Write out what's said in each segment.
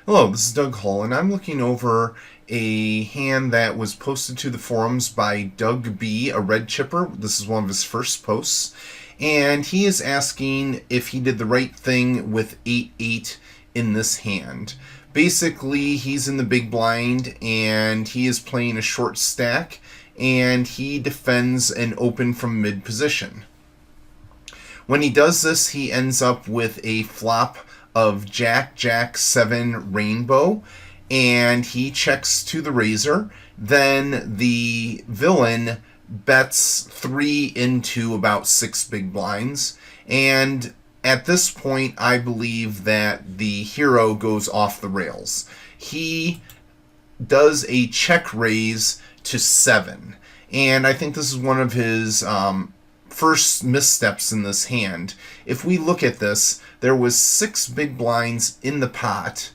Hello, this is Doug Hull, and I'm looking over a hand that was posted to the forums by Doug B., a red chipper. This is one of his first posts, and he is asking if he did the right thing with 8-8 in this hand. Basically, he's in the big blind, and he is playing a short stack, and he defends an open from mid position. When he does this, he ends up with a flop of Jack, Jack, 7 rainbow, and he checks to the razor. Then the villain bets 3 into about 6 big blinds, and at this point, I believe that the hero goes off the rails. He does a check raise to 7, and I think this is one of his first missteps in this hand. If we look at this, there was 6 big blinds in the pot.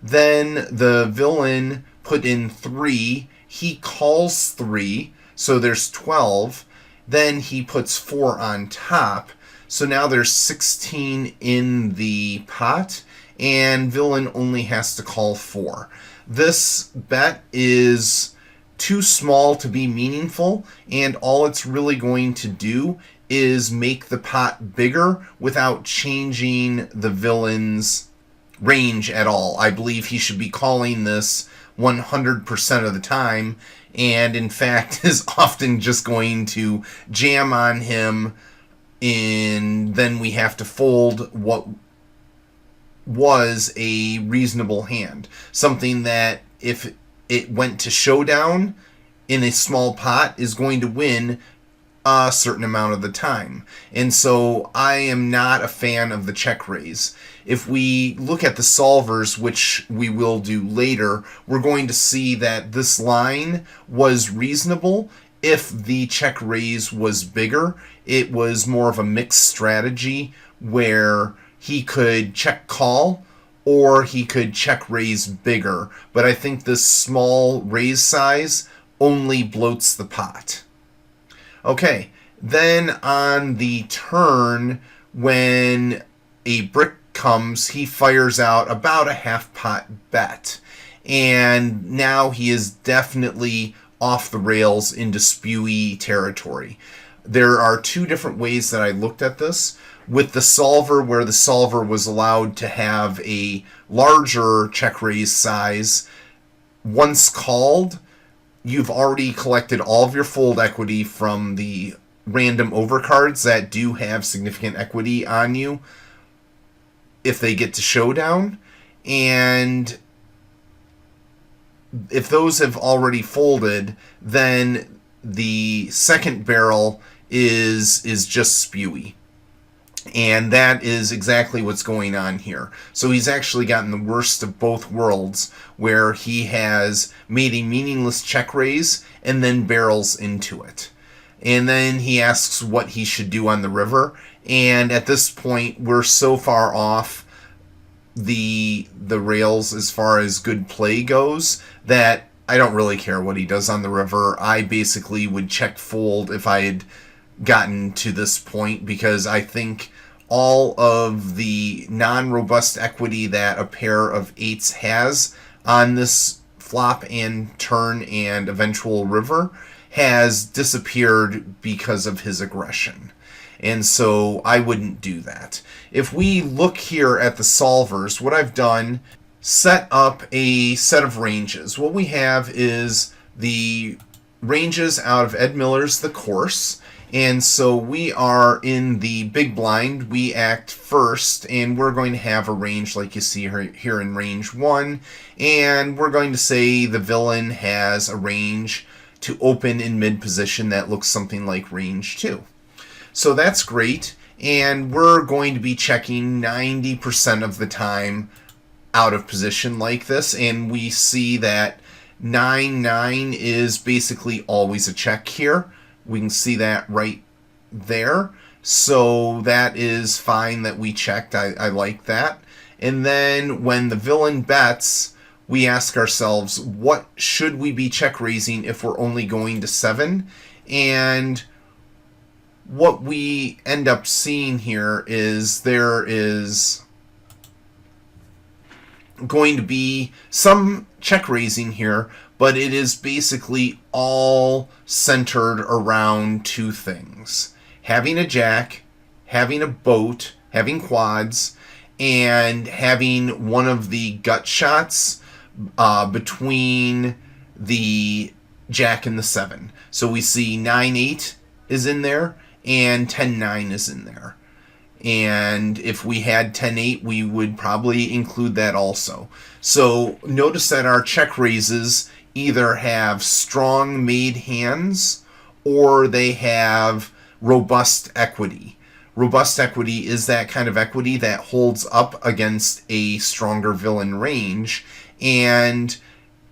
Then the villain put in 3. He calls 3, so there's 12. Then he puts 4 on top. So now there's 16 in the pot, and villain only has to call 4. This bet is too small to be meaningful, and all it's really going to do is make the pot bigger without changing the villain's range at all. I believe he should be calling this 100% of the time, and in fact is often just going to jam on him, and then we have to fold what was a reasonable hand. Something that, if it went to showdown in a small pot, is going to win a certain amount of the time. And so I am not a fan of the check raise. If we look at the solvers, which we will do later, we're going to see that this line was reasonable if the check raise was bigger. It was more of a mixed strategy where he could check call or he could check raise bigger. But I think this small raise size only bloats the pot. Okay, then on the turn, when a brick comes, he fires out about a half pot bet. And now he is definitely off the rails into spewy territory. There are 2 different ways that I looked at this. With the solver, where the solver was allowed to have a larger check raise size, once called, you've already collected all of your fold equity from the random overcards that do have significant equity on you if they get to showdown. And if those have already folded, then the second barrel is just spewy. And that is exactly what's going on here. So he's actually gotten the worst of both worlds, where he has made a meaningless check raise and then barrels into it. And then he asks what he should do on the river. And at this point, we're so far off the rails as far as good play goes that I don't really care what he does on the river. I basically would check fold if I had gotten to this point, because I think all of the non-robust equity that a pair of 8s has on this flop and turn and eventual river has disappeared because of his aggression. And so I wouldn't do that. If we look here at the solvers, what I've done, set up a set of ranges. What we have is the ranges out of Ed Miller's The Course. And so we are in the big blind. We act first, and we're going to have a range like you see here in range 1. And we're going to say the villain has a range to open in mid position that looks something like range 2. So that's great. And we're going to be checking 90% of the time out of position like this. And we see that 9-9 is basically always a check here. We can see that right there. So that is fine that we checked. I like that. And then when the villain bets, we ask ourselves, what should we be check raising if we're only going to 7? And what we end up seeing here is there is going to be some check raising here, but it is basically all centered around two things: having a jack, having a boat, having quads, and having one of the gut shots between the jack and the 7. So we see 9-8 is in there and 10-9 is in there. And if we had 10-8, we would probably include that also. So notice that our check raises either have strong made hands or they have robust equity. Robust equity is that kind of equity that holds up against a stronger villain range, and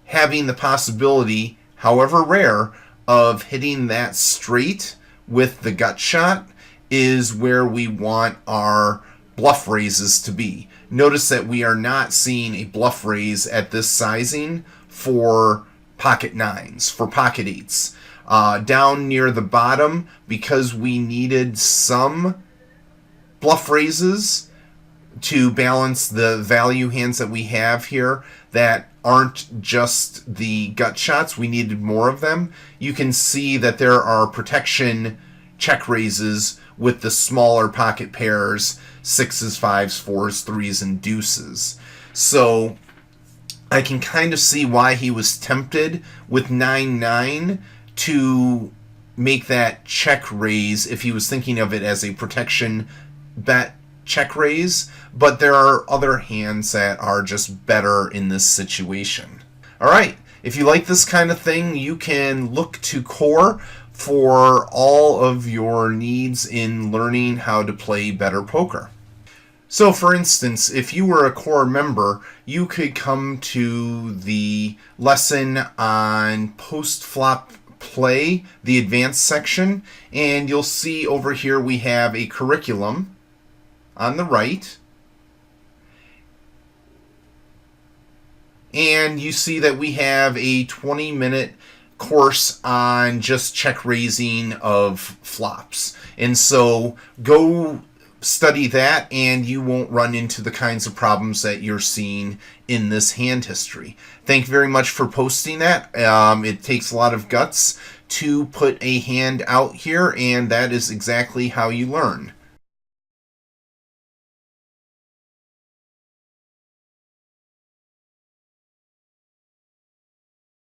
having the possibility, however rare, of hitting that straight with the gut shot is where we want our bluff raises to be. Notice that we are not seeing a bluff raise at this sizing for pocket 9s, for pocket 8s. Down near the bottom, because we needed some bluff raises to balance the value hands that we have here that aren't just the gut shots, we needed more of them. You can see that there are protection check raises with the smaller pocket pairs, 6s, 5s, 4s, 3s, and deuces. So I can kind of see why he was tempted with 9-9 to make that check raise if he was thinking of it as a protection bet check raise, but there are other hands that are just better in this situation. Alright, if you like this kind of thing, you can look to Core for all of your needs in learning how to play better poker. So for instance, if you were a Core member, you could come to the lesson on post-flop play, the advanced section, and you'll see over here we have a curriculum on the right, and you see that we have a 20-minute course on just check raising of flops. And so go study that and you won't run into the kinds of problems that you're seeing in this hand history. Thank you very much for posting that. It takes a lot of guts to put a hand out here, and that is exactly how you learn.